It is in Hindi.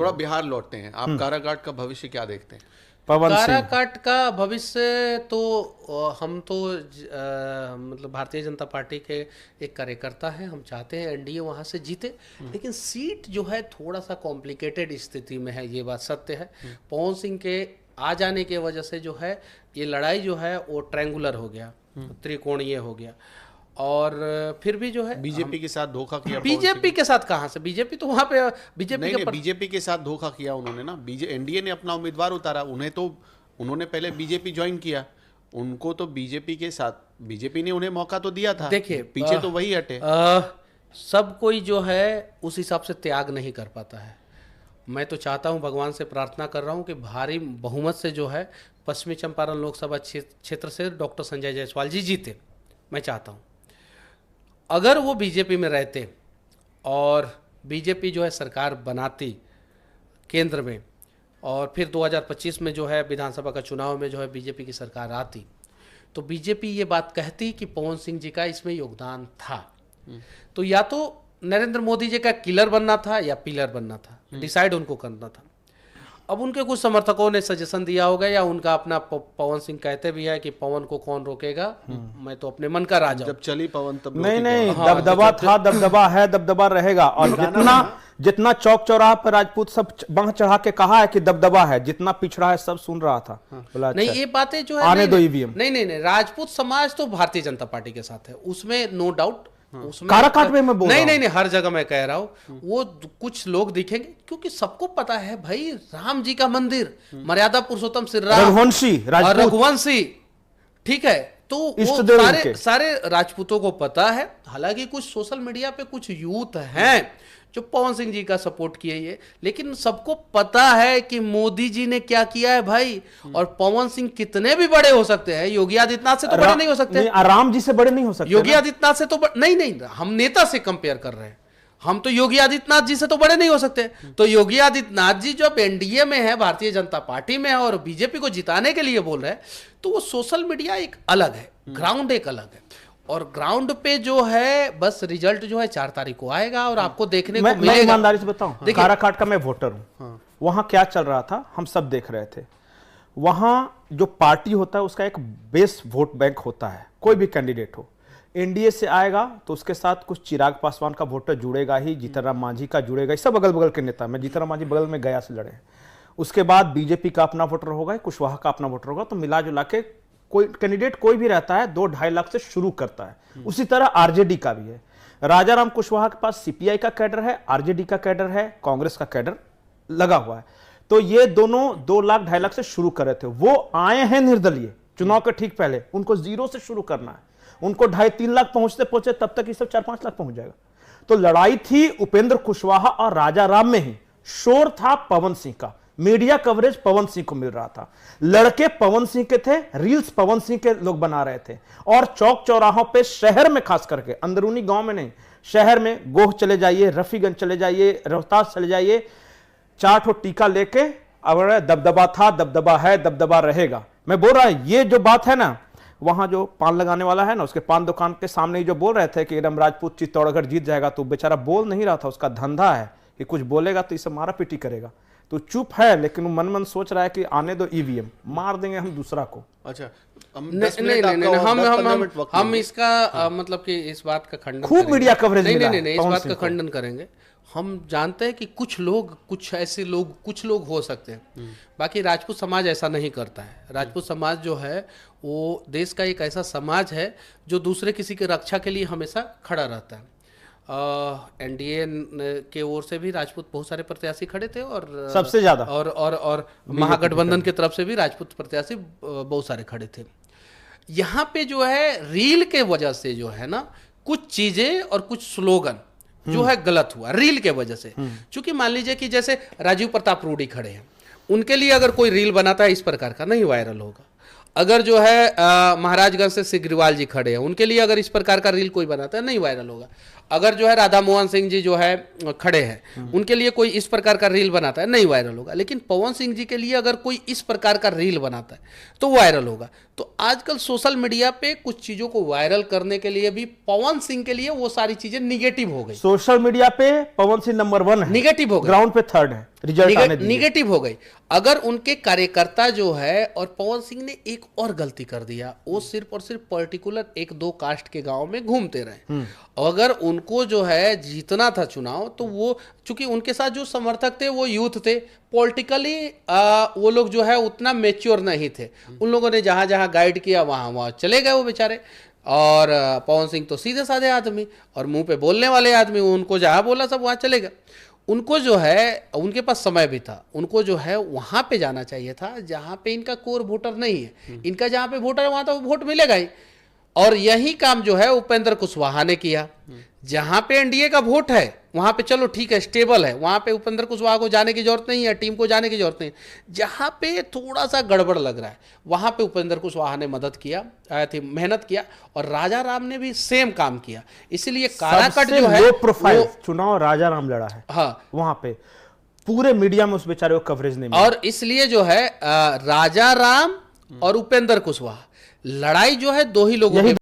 थोड़ा बिहार लौटते हैं, आप काराकाट का भविष्य क्या देखते हैं? पवन सिंह काराकाट का भविष्य तो हम तो मतलब भारतीय जनता पार्टी के एक कार्यकर्ता हैं, हम चाहते हैं एनडीए वहाँ से जीते, लेकिन सीट जो है थोड़ा सा कॉम्प्लिकेटेड स्थिति में है, ये बात सत्य है। पवन सिंह के आ जाने के वजह से जो है ये लड़ाई जो है वो ट्रायंगुलर हो गया, त्रिकोणीय हो गया। और फिर भी जो है बीजेपी के साथ धोखा किया पवन बीजेपी सिंह। के साथ कहाँ से, बीजेपी तो वहाँ पे बीजेपी नहीं के नहीं, बीजेपी के साथ धोखा किया उन्होंने ना। एनडीए ने अपना उम्मीदवार उतारा, उन्हें तो उन्होंने पहले बीजेपी ज्वाइन किया, उनको तो बीजेपी के साथ बीजेपी ने उन्हें मौका तो दिया था। देखिए पीछे तो वही हटे। सब कोई जो है उस हिसाब से त्याग नहीं कर पाता है। मैं तो चाहता हूं, भगवान से प्रार्थना कर रहा हूं कि भारी बहुमत से जो है पश्चिमी चंपारण लोकसभा क्षेत्र से डॉक्टर संजय जायसवाल जी जीते। मैं चाहता हूं अगर वो बीजेपी में रहते और बीजेपी जो है सरकार बनाती केंद्र में, और फिर 2025 में जो है विधानसभा का चुनाव में जो है बीजेपी की सरकार आती, तो बीजेपी ये बात कहती कि पवन सिंह जी का इसमें योगदान था। तो या तो नरेंद्र मोदी जी का किलर बनना था या पिलर बनना था, डिसाइड उनको करना था। अब उनके कुछ समर्थकों ने सजेशन दिया होगा, या उनका अपना पवन सिंह कहते भी है कि पवन को कौन रोकेगा, मैं तो अपने मन का राजा हूं। जब चली पवन तब नहीं नहीं, हाँ, दबदबा था, दबदबा है, दबदबा रहेगा। और जितना चौक चौराहा पर राजपूत सब बांह चढ़ा के कहा है कि दबदबा है, जितना पिछड़ा है सब सुन रहा था। बोला नहीं, अच्छा, ये बातें जो है आने नहीं, दो नहीं, ईवीएम। नहीं नहीं नहीं, राजपूत समाज तो भारतीय जनता पार्टी के साथ है, उसमें नो डाउट। उसमें काराकाट में मैं बोल रहा नहीं हूं। नहीं नहीं, हर जगह मैं कह रहा हूं वो कुछ लोग दिखेंगे, क्योंकि सबको पता है भाई राम जी का मंदिर, मर्यादा पुरुषोत्तम श्री राम, रघुवंशी राजपूत, रघुवंशी, ठीक है। तो इष्ट वो देव सारे इनके। सारे राजपूतों को पता है। हालांकि कुछ सोशल मीडिया पे कुछ यूथ हैं जो पवन सिंह जी का सपोर्ट किए ये, लेकिन सबको पता है कि मोदी जी ने क्या किया है भाई। और पवन सिंह कितने भी बड़े हो सकते हैं, योगी आदित्यनाथ से तो बड़े नहीं हो सकते, राम जी से बड़े नहीं हो सकते। योगी आदित्यनाथ से तो नहीं नहीं, हम नेता से कंपेयर कर रहे हैं, हम तो योगी आदित्यनाथ जी से तो बड़े नहीं हो सकते। तो योगी आदित्यनाथ जी जब एनडीए में है, भारतीय जनता पार्टी में है, और बीजेपी को जिताने के लिए बोल रहे हैं, तो वो सोशल मीडिया एक अलग है, ग्राउंड एक अलग है। और ग्राउंड पे जो है बस रिजल्ट जो है 4 तारीख को आएगा और आपको देखने को मैं मिलेगा। ईमानदारी से बताऊं, काराकाट का मैं वोटर हूं। वहां क्या चल रहा था हम सब देख रहे थे। वहां जो पार्टी होता है उसका एक बेस वोट बैंक होता है, कोई भी कैंडिडेट हो। एनडीए से आएगा तो उसके साथ कुछ चिराग पासवान का वोटर जुड़ेगा ही, जीतन राम मांझी का जुड़ेगा, सब अगल बगल के नेता। मैं जीतन राम मांझी बगल में गया से लड़े। उसके बाद बीजेपी का अपना वोटर होगा, कुशवाहा का अपना वोटर होगा। तो मिला जुला के कोई कैंडिडेट कोई भी रहता है 2-2.5 लाख से शुरू करता है। उसी तरह आरजेडी का भी है। राजाराम कुशवाहा के पास सीपीआई का कैडर है, आरजेडी का कैडर है, कांग्रेस का कैडर लगा हुआ है। तो ये दोनों 2 लाख 2.5 लाख से शुरू कर रहे थे। वो आए हैं निर्दलीय चुनाव के ठीक पहले, उनको 0 से शुरू करना है। उनको 2.5-3 लाख पहुंचते तब तक ये सब 4-5 लाख पहुंच जाएगा। तो लड़ाई थी उपेंद्र कुशवाहा और राजाराम में ही। शोर था पवन सिंह का, मीडिया कवरेज पवन सिंह को मिल रहा था, लड़के पवन सिंह के थे, रील्स पवन सिंह के लोग बना रहे थे। और चौक चौराहों पे शहर में, खास करके अंदरूनी गांव में नहीं, शहर में गोह चले जाइए, रफीगंज चले जाइए, रोहतास चले जाइए, 4 ठो टीका लेके अब दबदबा था, दबदबा है, दबदबा रहेगा। मैं बोल रहा हूं ये जो बात है ना, वहां जो पान लगाने वाला है ना, उसके पान दुकान के सामने ही जो बोल रहे थे कि एकदम राजपूत चित्तौड़गढ़ जीत जाएगा, तो बेचारा बोल नहीं रहा था। उसका धंधा है कि कुछ बोलेगा तो इसे मारा पीटी करेगा। तो चुप है, लेकिन वो मन मन सोच रहा है कि आने दो ईवीएम, मार देंगे हम दूसरा को। अच्छा, हम इसका मतलब कि इस बात का खंडन खूब मीडिया कवरेज नहीं मिला नहीं है नहीं, इस पवन बात सिंह का को। खंडन करेंगे। हम जानते हैं कि कुछ लोग, कुछ ऐसे लोग, कुछ लोग हो सकते हैं, बाकी राजपूत समाज ऐसा नहीं करता है। राजपूत समाज जो है वो देश का एक ऐसा समाज है जो दूसरे किसी की रक्षा के लिए हमेशा खड़ा रहता है। एनडीए के ओर से भी राजपूत बहुत सारे प्रत्याशी खड़े थे, और सबसे ज्यादा, और महागठबंधन की तरफ से भी राजपूत प्रत्याशी बहुत सारे खड़े थे। यहाँ पे जो है रील के वजह से जो है ना, कुछ चीजें और कुछ स्लोगन जो है गलत हुआ रील के वजह से। क्योंकि मान लीजिए कि जैसे राजीव प्रताप रूडी खड़े हैं, उनके लिए अगर कोई रील बनाता है इस प्रकार का, नहीं वायरल होगा। अगर जो है महाराजगंज से सिग्रीवाल जी खड़े हैं, उनके लिए अगर इस प्रकार का रील कोई बनाता है, नहीं वायरल होगा। अगर जो है राधा मोहन सिंह जी जो है खड़े हैं, उनके लिए कोई इस प्रकार का रील बनाता है, नहीं वायरल होगा। लेकिन पवन सिंह जी के लिए अगर कोई इस प्रकार का रील बनाता है तो वायरल होगा। तो आजकल सोशल मीडिया पे कुछ चीजों को वायरल करने के लिए भी पवन सिंह के लिए वो सारी चीजें निगेटिव हो गई। सोशल मीडिया पे पवन सिंह नंबर 1 है, निगेटिव हो गई, ग्राउंड पे 3rd है, रिजल्ट आने दीजिए। निगेटिव हो गई। अगर उनके कार्यकर्ता जो है, और पवन सिंह ने एक और गलती कर दिया, वो सिर्फ और सिर्फ पर्टिकुलर 1-2 कास्ट के गांव में घूमते रहे। अगर उनको जो है जीतना था चुनाव, तो वो चूंकि उनके साथ जो समर्थक थे वो यूथ थे, पॉलिटिकली वो लोग जो है उतना मेच्योर नहीं थे। उन लोगों ने जहां जहां गाइड किया वहां वहां चले गए वो बेचारे। और पवन सिंह तो सीधे साधे आदमी और मुंह पे बोलने वाले आदमी, उनको जहां बोला सब वहां चले गए। उनको जो है, उनके पास समय भी था, उनको जो है वहां पे जाना चाहिए था जहां पे इनका कोर वोटर नहीं है। इनका जहां पे वोटर है वहां तो वोट मिलेगा ही। और यही काम जो है उपेंद्र कुशवाहा ने किया। जहां पे एनडीए का वोट है वहां पे चलो ठीक है, स्टेबल है, वहां पे उपेंद्र कुशवाहा को जाने की जरूरत नहीं है, टीम को जाने की जरूरत नहीं। जहां पे थोड़ा सा गड़बड़ लग रहा है वहां पे उपेंद्र कुशवाहा ने मदद किया, मेहनत किया, और राजा राम ने भी सेम काम किया। इसलिए काराकट जो है लो प्रोफाइल चुनाव राजा राम लड़ा है। हाँ, वहां पे पूरे मीडिया में उस बेचारे को कवरेज नहीं मिला। और इसलिए जो है राजा राम और उपेंद्र कुशवाहा लड़ाई जो है 2 ही लोगों की।